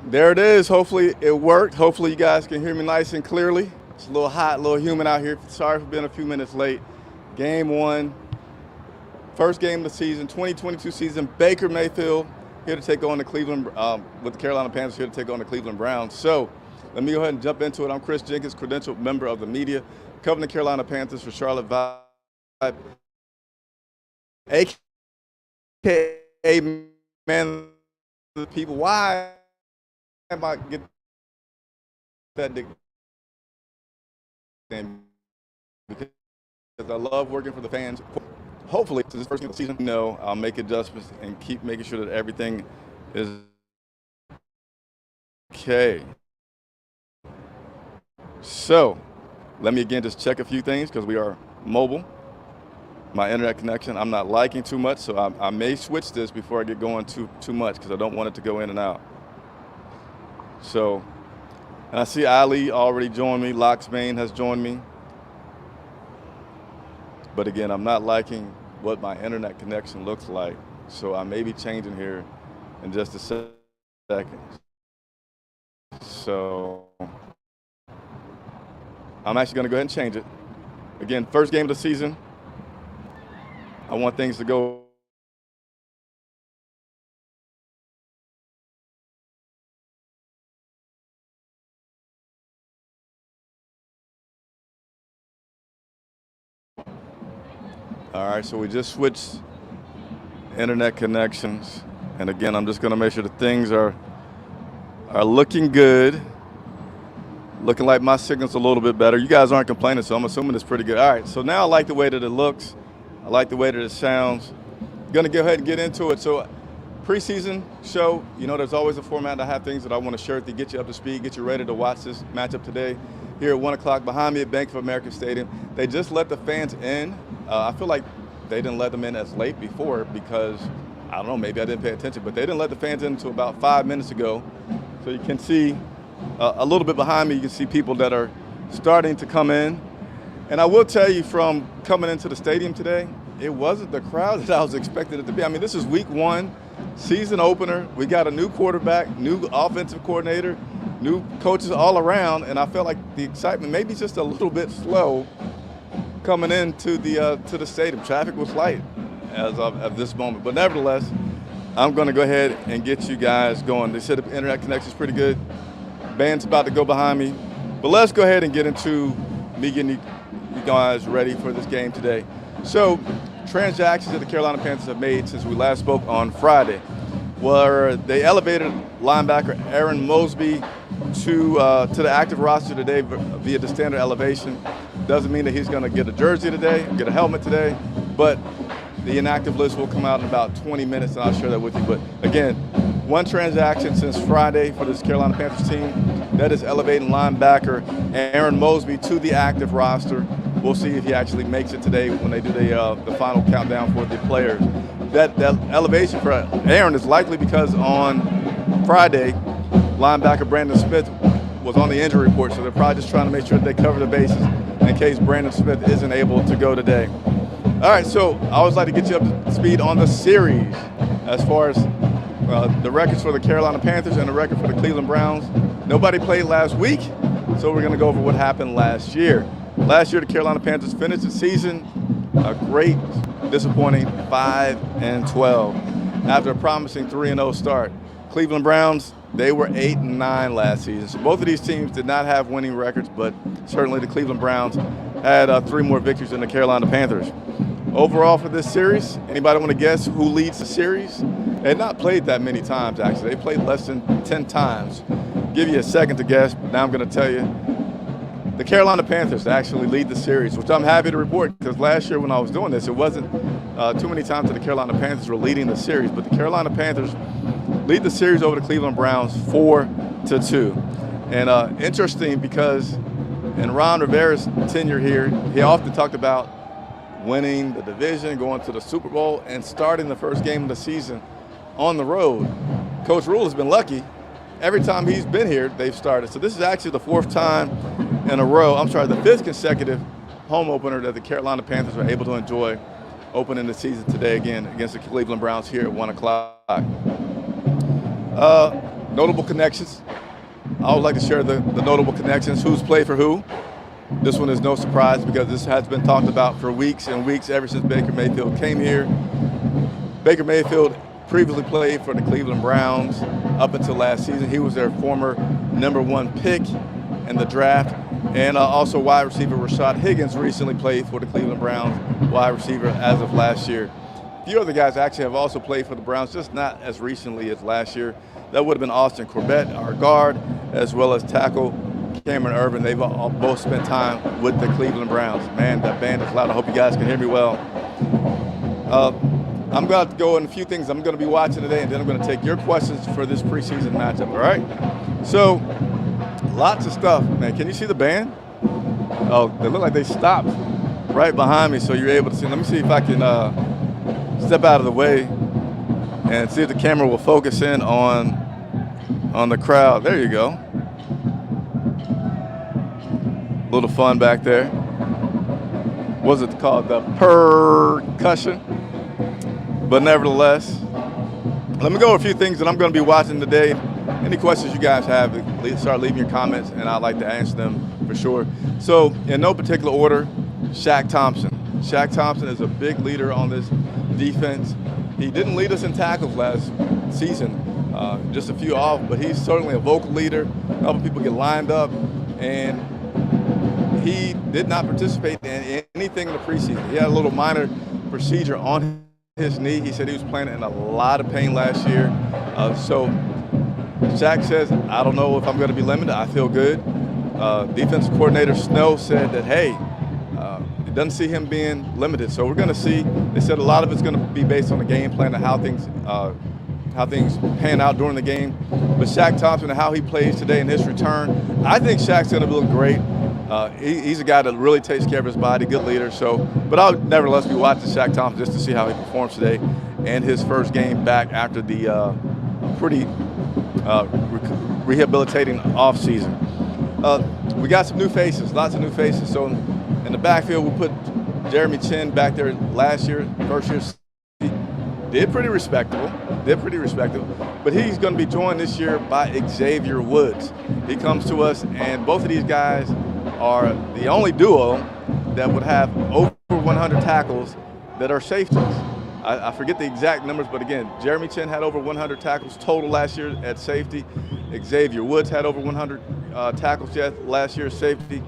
There it is. Hopefully it worked. Hopefully you guys can hear me nice and clearly. It's a little hot, a little humid out here. Sorry for being a few minutes late. Game one, first game of the season, 2022 season. Baker Mayfield here to take on the with the Carolina Panthers here to take on the Cleveland Browns. So let me go ahead and jump into it. I'm Chris Jenkins, credentialed member of the media, covering the Carolina Panthers for Charlotte Vibe, a.k.a. man of the people. Why am I get that nickname? Because I love working for the fans. Hopefully, to this first game of the season, I'll make adjustments and keep making sure that everything is okay. So, let me again just check a few things because we are mobile. My internet connection, I'm not liking too much, so I may switch this before I get going too much because I don't want it to go in and out. So, and I see Ali already joined me. Locksbane has joined me. But again, I'm not liking what my internet connection looks like, so I may be changing here in just a second. So I'm actually going to go ahead and change it. Again, first game of the season. I want things to go All right, so we just switched internet connections. And again, I'm just gonna make sure that things are looking good. Looking like my signal's a little bit better. You guys aren't complaining, so I'm assuming it's pretty good. All right, so now I like the way that it looks. I like the way that it sounds. Gonna go ahead and get into it. So preseason show, there's always a format. I have things that I wanna share to get you up to speed, get you ready to watch this matchup today. Here at 1 o'clock behind me at Bank of America Stadium. They just let the fans in. I feel like they didn't let them in as late before because, I don't know, maybe I didn't pay attention, but they didn't let the fans in until about 5 minutes ago. So you can see a little bit behind me, you can see people that are starting to come in. And I will tell you from coming into the stadium today, it wasn't the crowd that I was expecting it to be. I mean, this is week one, season opener. We got a new quarterback, new offensive coordinator, new coaches all around, and I felt like the excitement maybe just a little bit slow coming into the stadium. Traffic was light as of at this moment, but nevertheless, I'm going to go ahead and get you guys going. They said the internet connection is pretty good. Band's about to go behind me, but let's go ahead and get into me getting you guys ready for this game today. So, transactions that the Carolina Panthers have made since we last spoke on Friday, where they elevated linebacker Aaron Mosby to the active roster today via the standard elevation. Doesn't mean that he's going to get a jersey today, get a helmet today, but the inactive list will come out in about 20 minutes, and I'll share that with you. But again, one transaction since Friday for this Carolina Panthers team, that is elevating linebacker Aaron Mosby to the active roster. We'll see if he actually makes it today when they do the final countdown for the players. That elevation for Aaron is likely because on Friday, linebacker Brandon Smith was on the injury report, so they're probably just trying to make sure that they cover the bases in case Brandon Smith isn't able to go today. All right, so I always like to get you up to speed on the series as far as the records for the Carolina Panthers and the record for the Cleveland Browns. Nobody played last week, so we're going to go over what happened last year. Last year, the Carolina Panthers finished the season a great, disappointing 5-12 after a promising 3-0 start. Cleveland Browns, they were 8-9 last season. So both of these teams did not have winning records, but certainly the Cleveland Browns had 3 more victories than the Carolina Panthers. Overall for this series, anybody want to guess who leads the series? They had not played that many times, actually. They played less than 10 times. Give you a second to guess, but now I'm going to tell you. The Carolina Panthers actually lead the series, which I'm happy to report because last year when I was doing this, it wasn't too many times that the Carolina Panthers were leading the series, but the Carolina Panthers lead the series over the Cleveland Browns 4-2. And interesting because in Ron Rivera's tenure here, he often talked about winning the division, going to the Super Bowl, and starting the first game of the season on the road. Coach Rule has been lucky. Every time he's been here, they've started. So this is actually the 4th time in a row, the 5th consecutive home opener that the Carolina Panthers are able to enjoy opening the season today again against the Cleveland Browns here at 1 o'clock. notable connections. I always like to share the notable connections, who's played for who. This one is no surprise because this has been talked about for weeks and weeks ever since Baker Mayfield came here. Baker Mayfield previously played for the Cleveland Browns up until last season. He was their former #1 pick in the draft. And also wide receiver Rashad Higgins recently played for the Cleveland Browns, wide receiver as of last year. A few other guys actually have also played for the Browns, just not as recently as last year. That would have been Austin Corbett, our guard, as well as tackle Cameron Irvin. They've all both spent time with the Cleveland Browns. Man, that band is loud. I hope you guys can hear me well. I'm going to go in a few things I'm going to be watching today, and then I'm going to take your questions for this preseason matchup, all right? So, lots of stuff, man. Can you see the band? Oh, they look like they stopped right behind me, so you're able to see. Let me see if I can step out of the way and see if the camera will focus in on the crowd. There you go. A little fun back there. What's it called? The percussion. But nevertheless, let me go over a few things that I'm going to be watching today. Any questions you guys have, start leaving your comments, and I'd like to answer them for sure. So, in no particular order, Shaq Thompson. Shaq Thompson is a big leader on this defense. He didn't lead us in tackles last season, just a few off, but he's certainly a vocal leader, helping people get lined up, and he did not participate in anything in the preseason. He had a little minor procedure on his knee. He said he was playing in a lot of pain last year. So Shaq says, I don't know if I'm going to be limited. I feel good. Defensive coordinator Snow said that, hey, it doesn't see him being limited. So we're going to see. They said a lot of it's going to be based on the game plan and how things pan out during the game. But Shaq Thompson and how he plays today in his return, I think Shaq's going to look great. He's a guy that really takes care of his body, good leader. So, but I'll nevertheless be watching Shaq Thompson just to see how he performs today and his first game back after the pretty rehabilitating offseason. We got some new faces, lots of new faces. So in the backfield, we put Jeremy Chin back there last year, first year. Did pretty respectable, but he's going to be joined this year by Xavier Woods. He comes to us, and both of these guys are the only duo that would have over 100 tackles that are safeties. I forget the exact numbers, but again, Jeremy Chin had over 100 tackles total last year at safety. Xavier Woods had over 100 tackles last year at safety.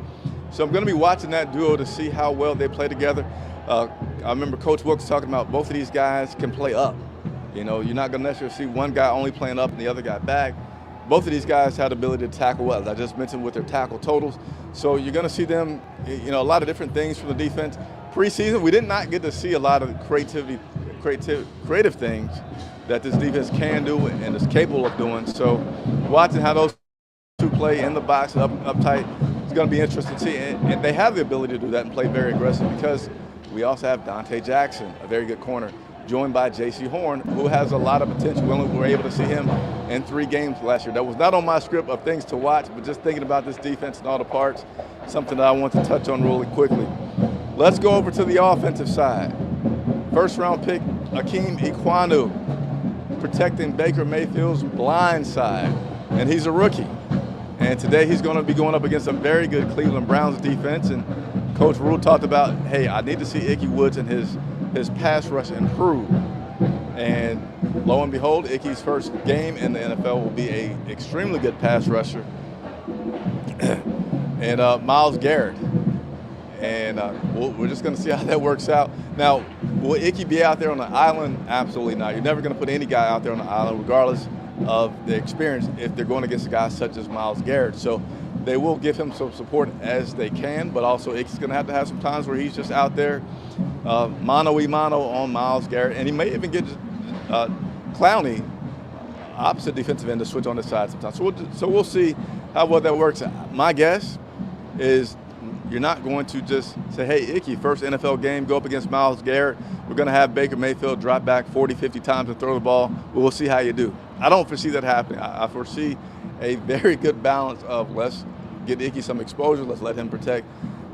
So I'm going to be watching that duo to see how well they play together. I remember Coach Wilkes talking about both of these guys can play up. You know, you're not going to necessarily see one guy only playing up and the other guy back. Both of these guys had the ability to tackle well, as I just mentioned with their tackle totals. So you're going to see them, you know, a lot of different things from the defense. Preseason, we did not get to see a lot of creative things that this defense can do and is capable of doing. So watching how those two play in the box, up tight, it's going to be interesting to see. And they have the ability to do that and play very aggressive because we also have Dante Jackson, a very good corner, joined by J.C. Horn, who has a lot of potential. We only were able to see him in 3 games last year. That was not on my script of things to watch, but just thinking about this defense and all the parts, something that I want to touch on really quickly. Let's go over to the offensive side. First-round pick, Akeem Ikwanu, protecting Baker Mayfield's blind side, and he's a rookie. And today he's going to be going up against a very good Cleveland Browns defense, and Coach Rule talked about, hey, I need to see Icky Woods and his pass rush improve. And lo and behold, Icky's first game in the NFL will be an extremely good pass rusher. And Myles Garrett. And we're just going to see how that works out. Now, will Icky be out there on the island? Absolutely not. You're never going to put any guy out there on the island, regardless of the experience, if they're going against a guy such as Myles Garrett. So they will give him some support as they can, but also Icky's going to have some times where he's just out there mano-y-mano on Myles Garrett. And he may even get Clowney, opposite defensive end, to switch on the side sometimes. So we'll see how well that works. My guess is you're not going to just say, hey, Icky, first NFL game, go up against Myles Garrett. We're going to have Baker Mayfield drop back 40, 50 times and throw the ball. We'll see how you do. I don't foresee that happening. I foresee a very good balance of let's get Icky some exposure, let's let him protect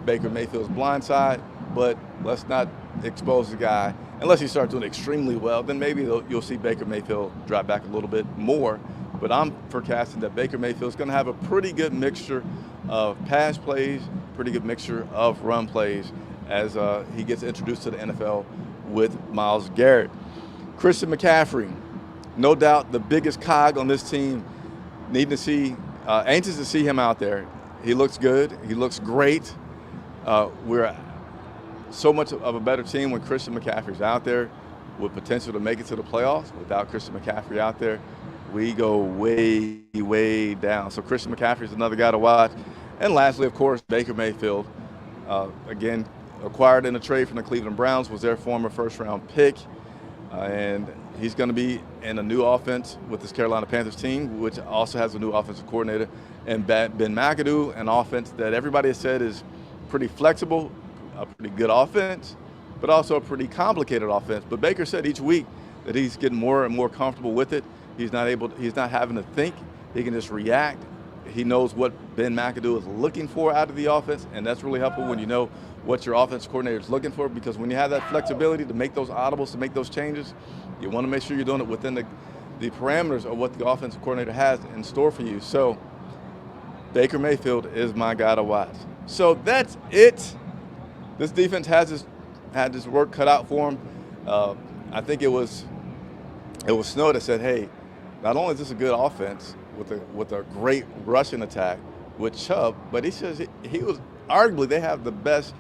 Baker Mayfield's blind side, but let's not expose the guy. Unless he starts doing extremely well, then maybe you'll see Baker Mayfield drop back a little bit more. but I'm forecasting that Baker Mayfield is going to have a pretty good mixture of pass plays, pretty good mixture of run plays as he gets introduced to the NFL with Myles Garrett. Christian McCaffrey, no doubt the biggest cog on this team. Needing to see, anxious to see him out there. He looks good. He looks great. We're so much of a better team when Christian McCaffrey's out there with potential to make it to the playoffs. Without Christian McCaffrey out there, we go way, way down. So Christian McCaffrey is another guy to watch. And lastly, of course, Baker Mayfield, again, acquired in a trade from the Cleveland Browns, was their former first-round pick. And he's going to be in a new offense with this Carolina Panthers team, which also has a new offensive coordinator. And Ben McAdoo, an offense that everybody has said is pretty flexible, a pretty good offense, but also a pretty complicated offense. But Baker said each week that he's getting more and more comfortable with it. He's not having to think. He can just react. He knows what Ben McAdoo is looking for out of the offense, and that's really helpful when you know what your offensive coordinator is looking for, because when you have that flexibility to make those audibles, to make those changes, you want to make sure you're doing it within the parameters of what the offensive coordinator has in store for you. So Baker Mayfield is my guy to watch. So that's it. This defense had this work cut out for him. I think it was Snow that said, hey, not only is this a good offense with a great rushing attack with Chubb, but he says he was arguably they have the best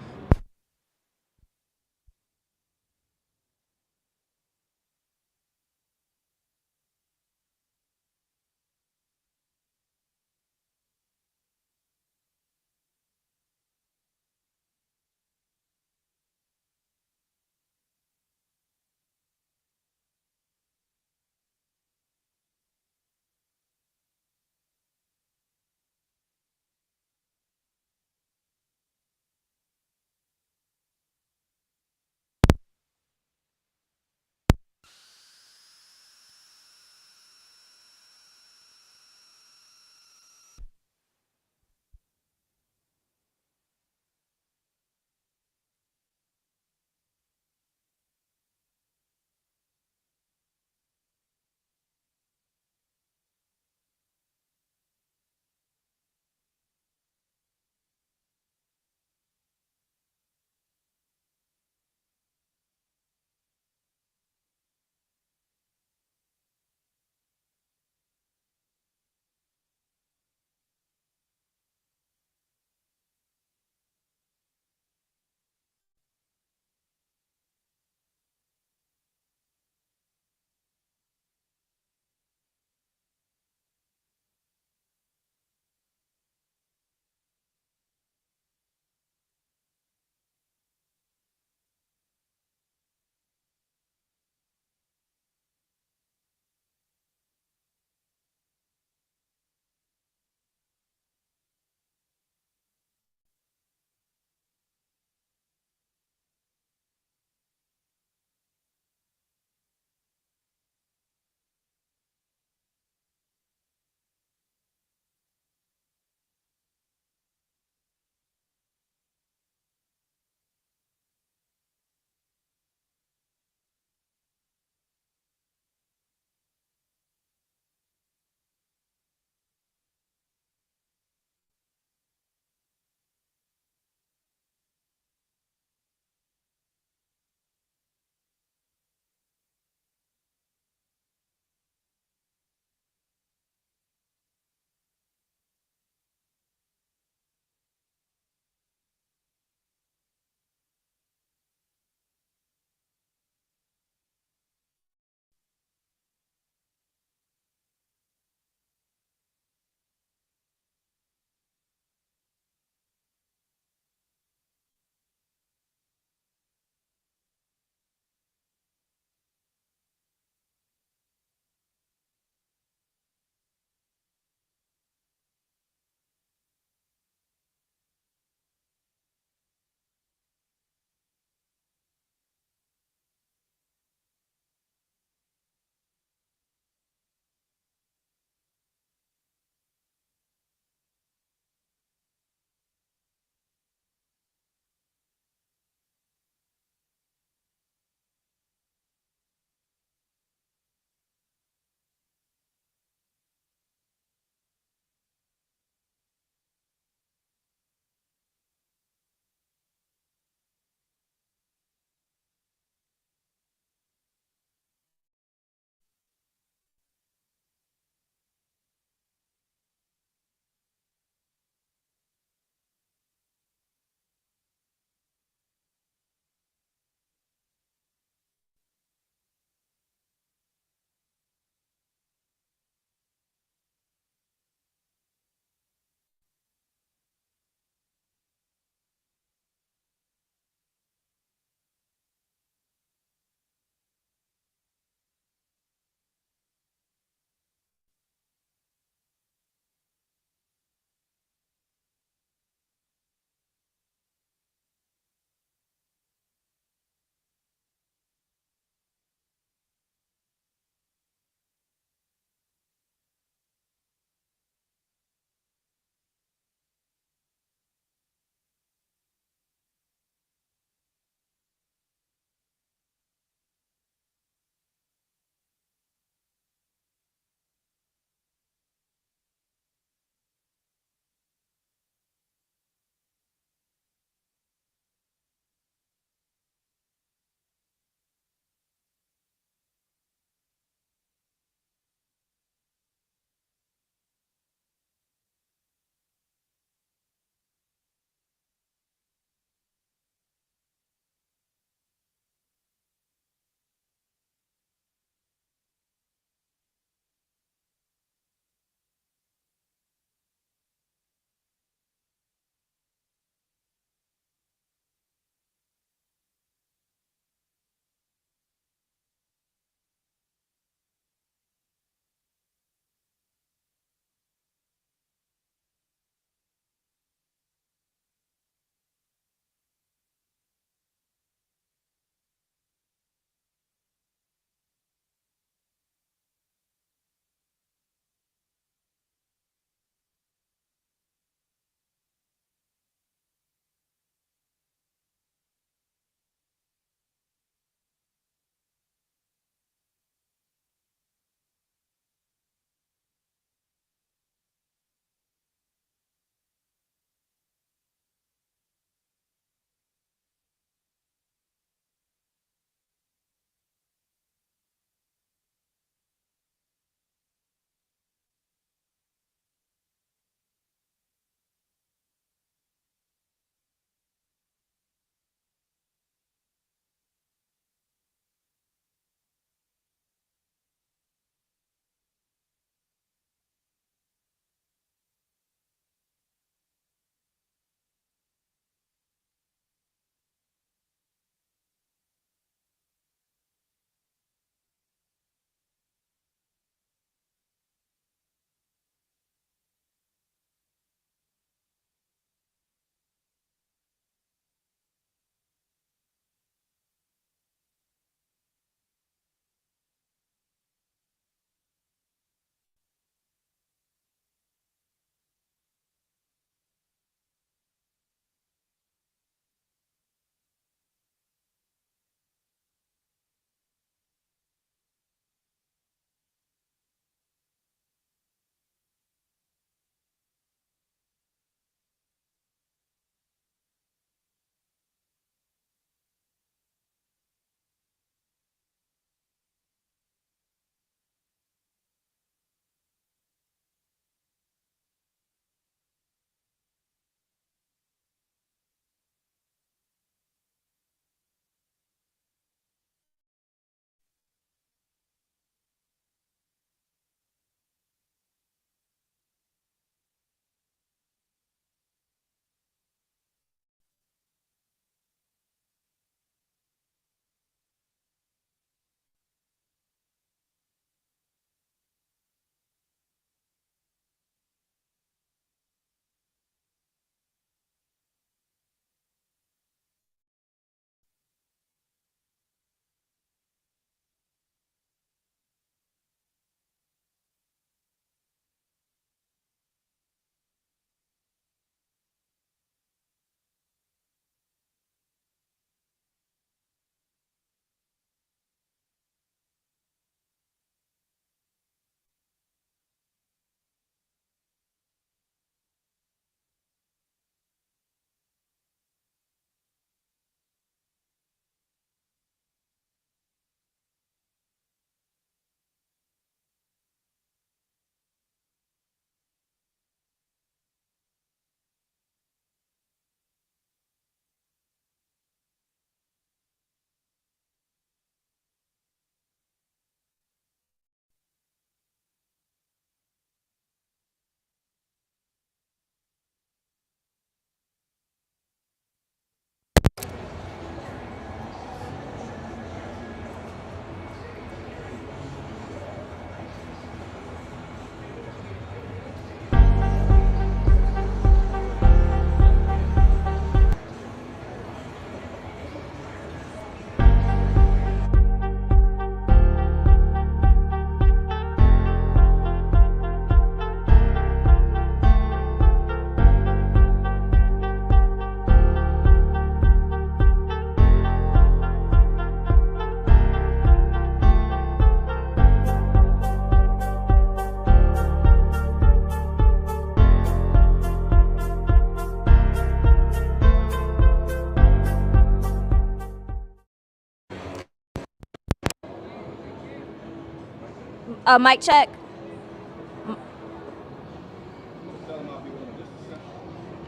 Mic check.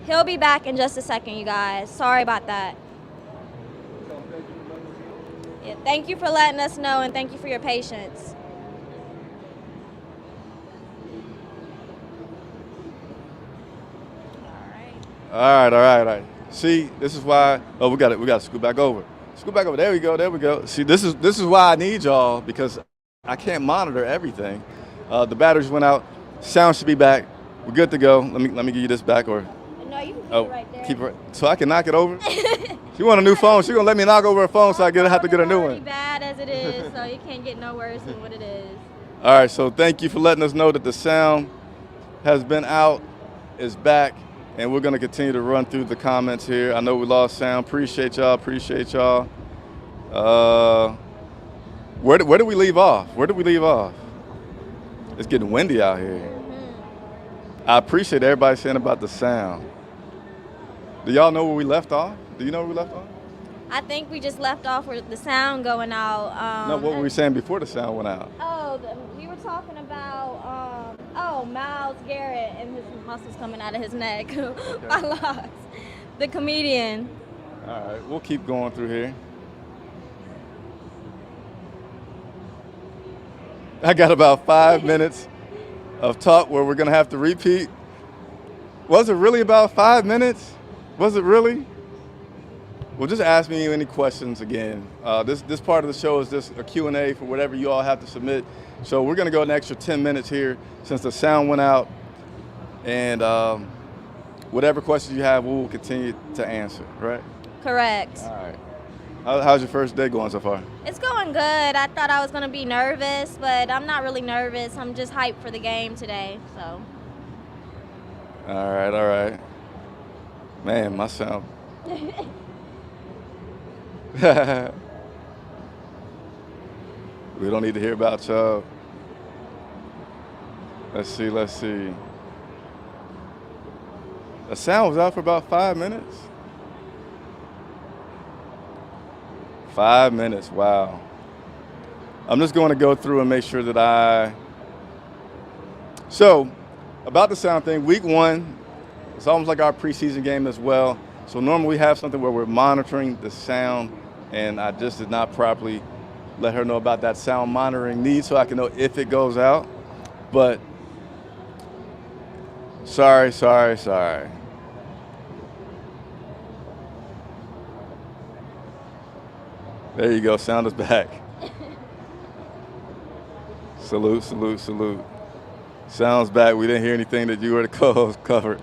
He'll be back in just a second, you guys. Sorry about that. Yeah, thank you for letting us know, and thank you for your patience. All right. See, this is why. Oh, we got to scoot back over. Scoot back over. There we go. See, this is why I need y'all, because I can't monitor everything. The batteries went out. Sound should be back. We're good to go. Let me give you this back, or No, you can keep it right there. keep it. So I can knock it over. She want a new phone. She gonna let me knock over her phone, so I have to get a new It's already one. bad as it is, so you can't get no worse than what it is. All right. So thank you for letting us know that the sound has been out, is back. And we're going to continue to run through the comments here. I know we lost sound. Appreciate y'all. Where did we leave off? It's getting windy out here. Mm-hmm. I appreciate everybody saying about the sound. Do y'all know where we left off? Do you know where we left off? I think we just left off with the sound going out. No, what were we saying before the sound went out? We were talking about, Myles Garrett and his muscles coming out of his neck. Okay. I lost. The comedian. All right, we'll keep going through here. I got about 5 minutes of talk where we're going to have to repeat. Was it really about 5 minutes? Was it really? Well, just ask me any questions again. This part of the show is just a Q&A for whatever you all have to submit. So we're going to go an extra 10 minutes here since the sound went out. And whatever questions you have, we will continue to answer, right? Correct. All right. How's your first day going so far? It's going good. I thought I was going to be nervous, but I'm not really nervous. I'm just hyped for the game today, so. All right. Man, my sound. We don't need to hear about y'all. Let's see. The sound was out for about 5 minutes. 5 minutes, wow. I'm just going to go through and make sure that So, about the sound thing, week 1, it's almost like our preseason game as well. So normally we have something where we're monitoring the sound, and I just did not properly let her know about that sound monitoring need so I can know if it goes out. But sorry. There you go, sound is back. Salute. Sound's back. We didn't hear anything that you or the co-host covered.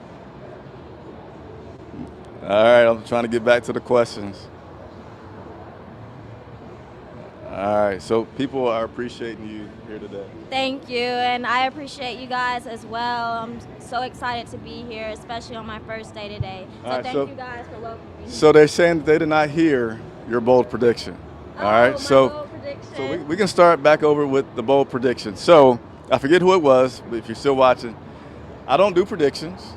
All right, I'm trying to get back to the questions. All right, so people are appreciating you here today. Thank you, and I appreciate you guys as well. I'm so excited to be here, especially on my first day today. So thank you guys for welcoming me. So they're saying that they did not hear your bold prediction. All right, bold prediction. So we can start back over with the bold prediction. So I forget who it was, but if you're still watching, I don't do predictions.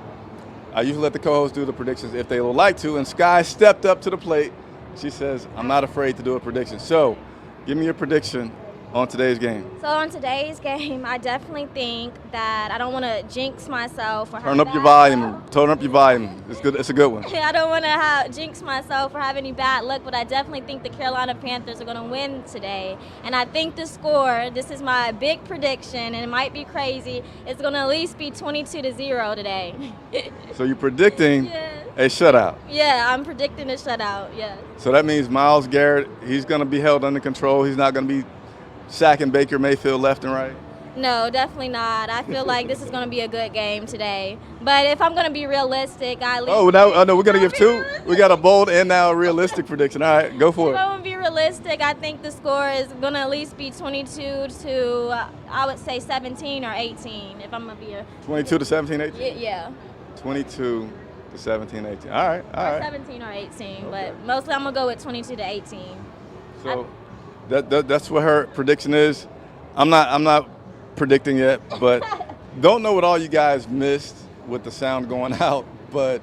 I usually let the co-hosts do the predictions if they would like to, and Sky stepped up to the plate. She says, I'm not afraid to do a prediction. So give me your prediction on today's game. So on today's game, I definitely think that I don't want to jinx myself. Turn up your volume. It's good. It's a good one. I don't want to jinx myself or have any bad luck, but I definitely think the Carolina Panthers are going to win today. And I think the score, this is my big prediction, and it might be crazy, it's going to at least be 22-0 today. So you're predicting a shutout? Yeah, I'm predicting a shutout, yes. So that means Myles Garrett, he's going to be held under control. He's not going to be sacking Baker Mayfield left and right? No, definitely not. I feel like this is going to be a good game today. But if I'm going to be realistic, no, we're going to give two. We got a bold and now a realistic prediction. All right, go for it. If I'm going to be realistic, I think the score is going to at least be 22 to, I would say 17 or 18, if I'm going to be 22 to 17, 18? Yeah. 22 to 17, 18. All right. 17 or 18, but mostly I'm going to go with 22 to 18. So that's what her prediction is. I'm not predicting yet, but don't know what all you guys missed with the sound going out. But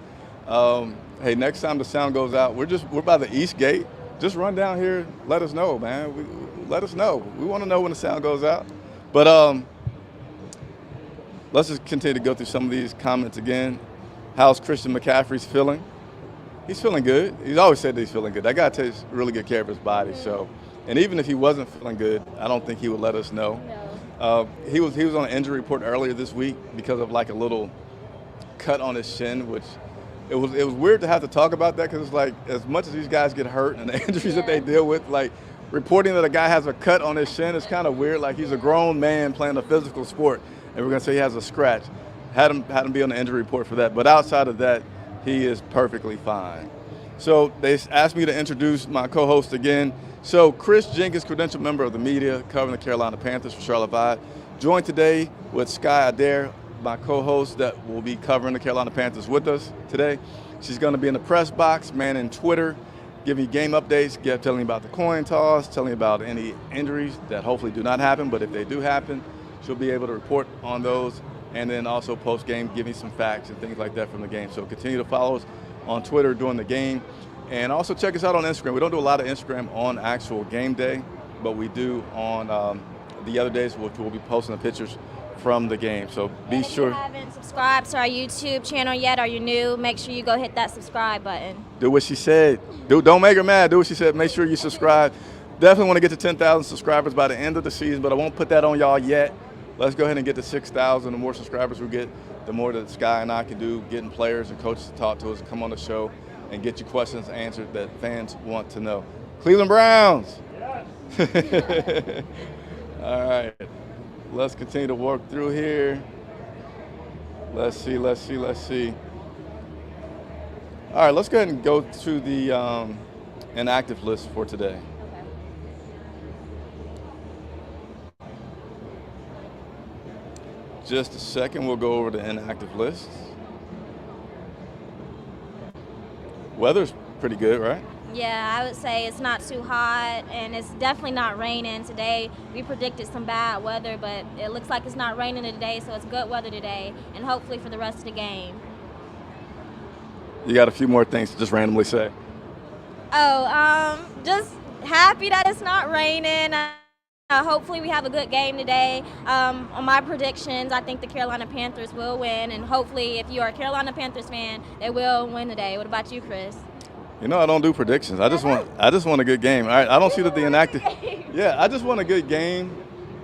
hey, next time the sound goes out, we're by the East Gate. Just run down here, let us know, man. Let us know. We want to know when the sound goes out. But let's just continue to go through some of these comments again. How's Christian McCaffrey's feeling? He's feeling good. He's always said that he's feeling good. That guy takes really good care of his body. So, and even if he wasn't feeling good, I don't think he would let us know. He was on an injury report earlier this week because of like a little cut on his shin, which it was weird to have to talk about that because it's like as much as these guys get hurt and the injuries that they deal with, like reporting that a guy has a cut on his shin is kind of weird. Like he's a grown man playing a physical sport, and we're gonna say he has a scratch. Had him be on the injury report for that. But outside of that, he is perfectly fine. So they asked me to introduce my co-host again. So Chris Jenkins, credentialed member of the media, covering the Carolina Panthers for Charlotte Vibe, joined today with Sky Adair, my co-host that will be covering the Carolina Panthers with us today. She's going to be in the press box, manning Twitter, giving you game updates, telling you about the coin toss, telling you about any injuries that hopefully do not happen, but if they do happen, she'll be able to report on those, and then also post-game giving some facts and things like that from the game. So continue to follow us on Twitter during the game, and also check us out on Instagram. We don't do a lot of Instagram on actual game day, but we do on the other days, which we'll be posting the pictures from the game. So be sure. If you haven't subscribed to our YouTube channel yet, or you're new, make sure you go hit that subscribe button. Do what she said. Don't make her mad. Do what she said. Make sure you subscribe. Definitely want to get to 10,000 subscribers by the end of the season, but I won't put that on y'all yet. Let's go ahead and get to 6,000. The more subscribers we get, the more that Sky and I can do getting players and coaches to talk to us, come on the show, and get you questions answered that fans want to know. Cleveland Browns. All right. Let's continue to work through here. Let's see. All right, let's go ahead and go to the inactive list for today. Just a second, we'll go over the inactive list. Weather's pretty good, right? Yeah, I would say it's not too hot, and it's definitely not raining today. We predicted some bad weather, but it looks like it's not raining today, so it's good weather today, and hopefully for the rest of the game. You got a few more things to just randomly say. Just happy that it's not raining. Hopefully we have a good game today. On my predictions, I think the Carolina Panthers will win, and hopefully if you are a Carolina Panthers fan, they will win today. What about you, Chris? You know, I don't do predictions. I just want a good game. All right, I don't see that the inactive. Yeah, I just want a good game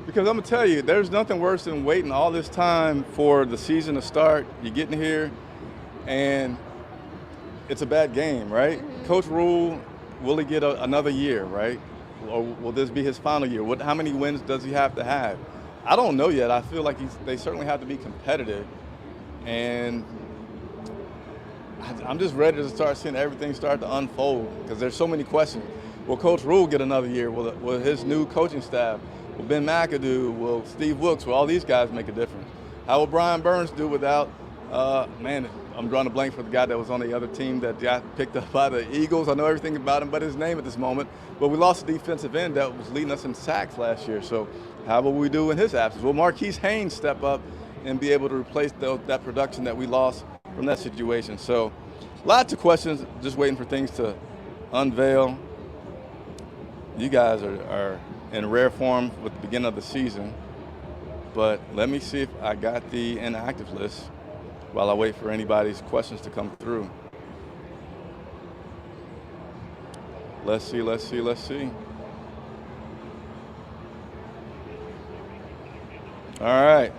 because I'm gonna tell you, there's nothing worse than waiting all this time for the season to start. You're getting here, and it's a bad game, right? Mm-hmm. Coach Rule, will he get another year, right? Or will this be his final year? How many wins does he have to have? I don't know yet. I feel like they certainly have to be competitive, and I'm just ready to start seeing everything start to unfold because there's so many questions. Will Coach Rule get another year? Will his new coaching staff? Will Ben McAdoo? Will Steve Wilkes? Will all these guys make a difference? How will Brian Burns do without, I'm drawing a blank for the guy that was on the other team that got picked up by the Eagles. I know everything about him but his name at this moment. But we lost a defensive end that was leading us in sacks last year. So how will we do in his absence? Will Marquise Haynes step up and be able to replace that production that we lost from that situation? So lots of questions, just waiting for things to unveil. You guys are in rare form with the beginning of the season. But let me see if I got the inactive list while I wait for anybody's questions to come through. Let's see. All right.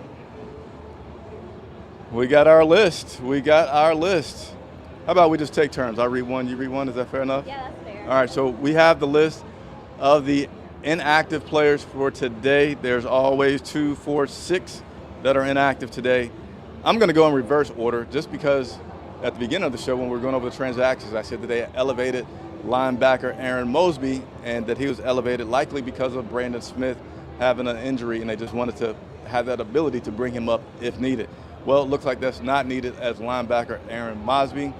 We got our list. How about we just take turns? I read one, you read one. Is that fair enough? Yeah, that's fair. All right, so we have the list of the inactive players for today. There's always 2, 4, 6 that are inactive today. I'm going to go in reverse order just because at the beginning of the show when we were going over the transactions, I said that they elevated linebacker Aaron Mosby and that he was elevated likely because of Brandon Smith having an injury, and they just wanted to have that ability to bring him up if needed. Well, it looks like that's not needed as linebacker Aaron Mosby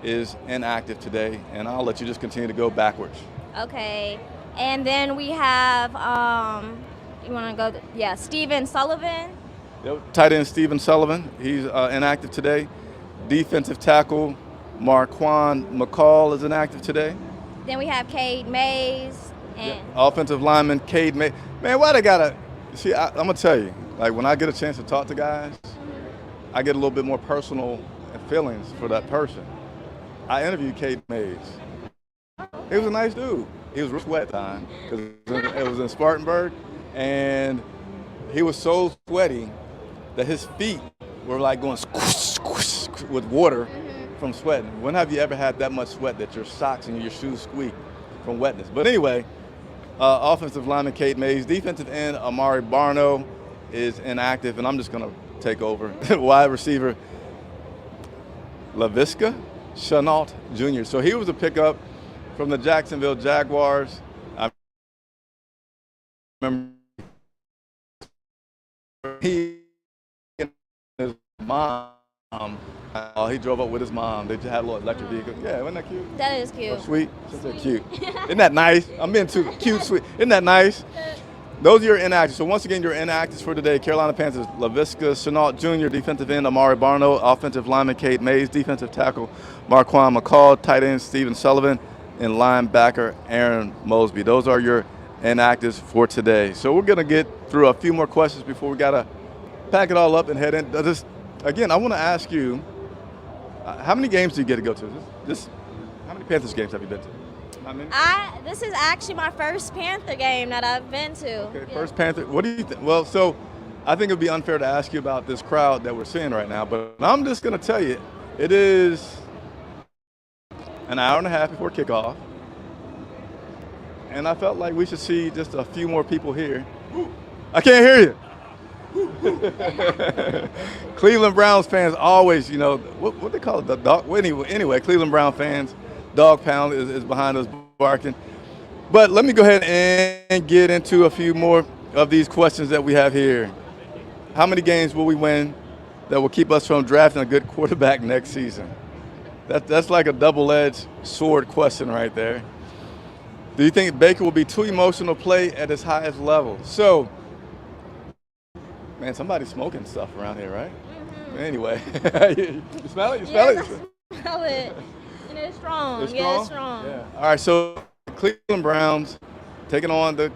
is inactive today, and I'll let you just continue to go backwards. Okay, and then we have, Steven Sullivan. Yep. Tight end Steven Sullivan, he's inactive today. Defensive tackle Marquand McCall is inactive today. Then we have Cade Mays. And Offensive lineman Cade Mays. Man, why they gotta See, I'm going to tell you, like when I get a chance to talk to guys, I get a little bit more personal feelings for that person. I interviewed Kate Mays. He was a nice dude. He was real sweat time because it was in Spartanburg, and he was so sweaty that his feet were like going squish, squish, squish with water from sweating. When have you ever had that much sweat that your socks and your shoes squeak from wetness? But anyway, offensive lineman Kate Mays, defensive end Amari Barno is inactive, and I'm just going to take over. Wide receiver Laviska Shenault Jr. So he was a pickup from the Jacksonville Jaguars. I remember he and his mom, he drove up with his mom. They just had a little electric vehicle. Yeah, wasn't that cute? That is cute. Oh, sweet. So cute. Isn't that nice? I'm being too cute, sweet. Isn't that nice? Those are your inactives. So once again, your inactives for today: Carolina Panthers, Laviska Shenault Jr., defensive end Amari Barno, offensive lineman Kate Mays, defensive tackle Marquand McCall, tight end Stephen Sullivan, and linebacker Aaron Mosby. Those are your inactives for today. So we're going to get through a few more questions before we got to pack it all up and head in. Again, I want to ask you, how many games do you get to go to? How many Panthers games have you been to? How many? This is actually my first Panther game that I've been to. Okay, first Panther. What do you think? Well, so I think it would be unfair to ask you about this crowd that we're seeing right now, but I'm just going to tell you, it is an hour and a half before kickoff, and I felt like we should see just a few more people here. I can't hear you. Cleveland Browns fans always, what they call it, the dog. Anyway, Cleveland Brown fans, dog pound is behind us barking. But let me go ahead and get into a few more of these questions that we have here. How many games will we win that will keep us from drafting a good quarterback next season? That's like a double-edged sword question right there. Do you think Baker will be too emotional to play at his highest level? So, man, somebody's smoking stuff around here, right? Mm-hmm. Anyway, you smell it? You smell it? I smell it. And it's strong. It's strong? Yeah, it's strong. Yeah. All right, so Cleveland Browns taking on the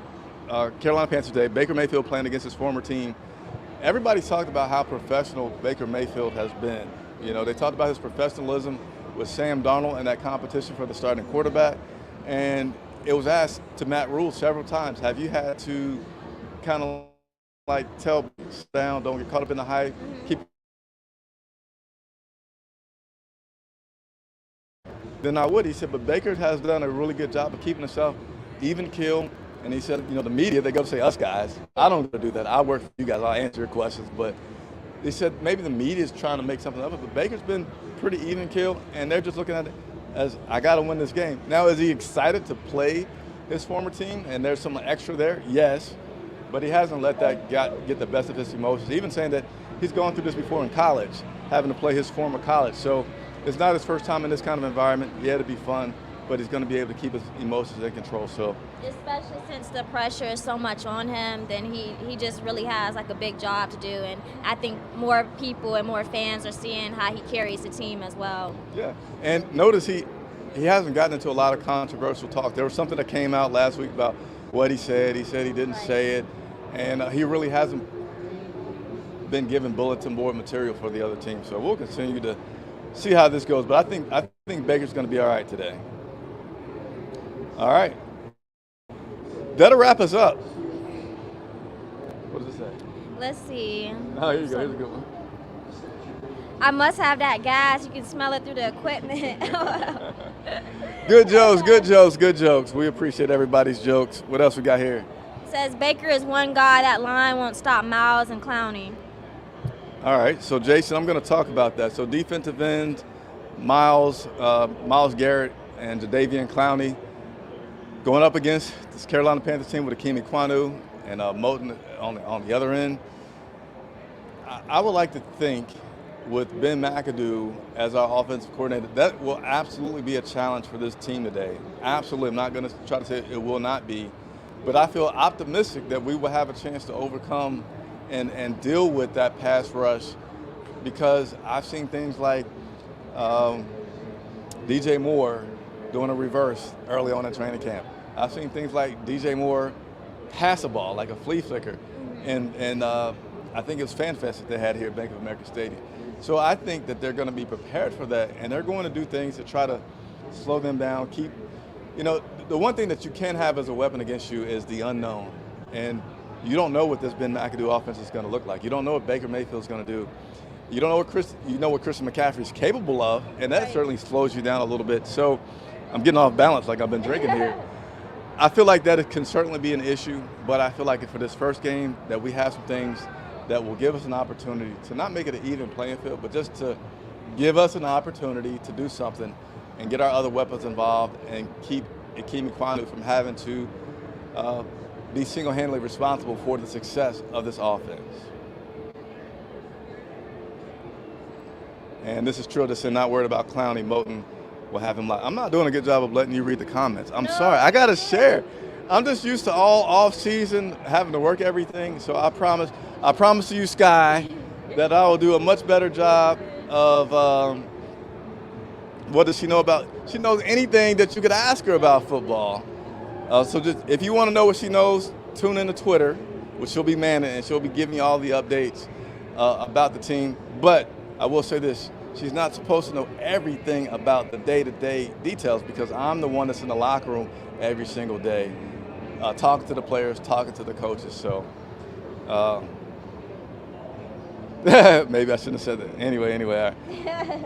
Carolina Panthers today. Baker Mayfield playing against his former team. Everybody's talked about how professional Baker Mayfield has been. They talked about his professionalism with Sam Darnold in that competition for the starting quarterback. And it was asked to Matt Rule several times, have you had to kind of like tell down, don't get caught up in the hype, keep. Then I would. He said, but Baker has done a really good job of keeping himself even keel. And he said, the media, they go to say us guys. I don't do that. I work for you guys. I'll answer your questions. But he said maybe the media is trying to make something of it. But Baker's been pretty even keel, and they're just looking at it as I got to win this game. Now, is he excited to play his former team? And there's some extra there? Yes. But he hasn't let that get the best of his emotions. Even saying that he's gone through this before in college, having to play his former college. So it's not his first time in this kind of environment. Yeah, it'll be fun, but he's going to be able to keep his emotions in control. So, especially since the pressure is so much on him, then he just really has like a big job to do. And I think more people and more fans are seeing how he carries the team as well. Yeah, and notice he hasn't gotten into a lot of controversial talk. There was something that came out last week about what he said. He said he didn't say it, and he really hasn't been given bulletin board material for the other team. So we'll continue to see how this goes. But I think Baker's going to be all right today. All right. That'll wrap us up. What does it say? Let's see. Oh, here you go. Here's a good one. I must have that gas. You can smell it through the equipment. Good jokes, good jokes, good jokes. We appreciate everybody's jokes. What else we got here? It says Baker is one guy. That line won't stop Miles and Clowney. All right. So, Jason, I'm going to talk about that. So, defensive end, Miles Garrett and Jadeveon Clowney going up against this Carolina Panthers team with Akemi Kwanu and Moton on the other end. I would like to think with Ben McAdoo as our offensive coordinator, that will absolutely be a challenge for this team today. Absolutely. I'm not going to try to say it will not be. But I feel optimistic that we will have a chance to overcome and deal with that pass rush, because I've seen things like DJ Moore doing a reverse early on in training camp. I've seen things like DJ Moore pass a ball like a flea flicker. and I think it was Fan Fest that they had here at Bank of America Stadium. So I think that they're going to be prepared for that, and they're going to do things to try to slow them down. The one thing that you can have as a weapon against you is the unknown, and you don't know what this Ben McAdoo offense is going to look like. You don't know what Baker Mayfield is going to do. You don't know what Christian McCaffrey is capable of, and that certainly slows you down a little bit. So I'm getting off balance like I've been drinking here. I feel like that can certainly be an issue, but I feel like for this first game that we have some things that will give us an opportunity to not make it an even playing field, but just to give us an opportunity to do something and get our other weapons involved and keep Ikemi Kwanu from having to be single-handedly responsible for the success of this offense. And this is Trill just said, not worried about Clowney. Moton will have him live. I'm not doing a good job of letting you read the comments. I'm sorry. I got to share. I'm just used to all off-season having to work everything. So I promise to you, Sky, that I will do a much better job of what does she know about? She knows anything that you could ask her about football. So just if you want to know what she knows, tune in to Twitter, which she'll be manning, and she'll be giving you all the updates about the team. But I will say this. She's not supposed to know everything about the day-to-day details because I'm the one that's in the locker room every single day, talking to the players, talking to the coaches. So maybe I shouldn't have said that. Anyway.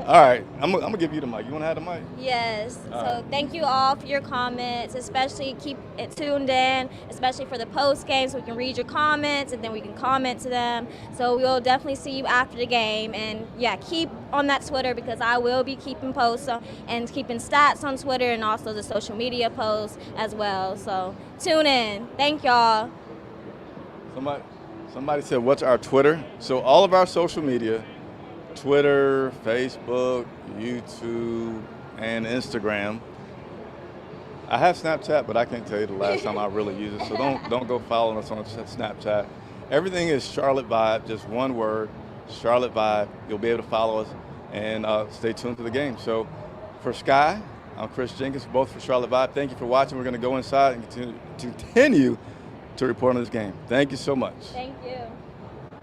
All right. I'm going to give you the mic. You want to have the mic? Yes. So thank you all for your comments, especially keep it tuned in, especially for the post game so we can read your comments and then we can comment to them. So we'll definitely see you after the game. And, yeah, keep on that Twitter because I will be keeping posts and keeping stats on Twitter and also the social media posts as well. So tune in. Thank y'all. Somebody said, what's our Twitter? So all of our social media, Twitter, Facebook, YouTube, and Instagram. I have Snapchat, but I can't tell you the last time I really used it. So don't go following us on Snapchat. Everything is Charlotte Vibe, just one word, Charlotte Vibe. You'll be able to follow us and stay tuned to the game. So for Sky, I'm Chris Jenkins, both for Charlotte Vibe. Thank you for watching. We're going to go inside and continue to report on this game. Thank you so much. Thank you.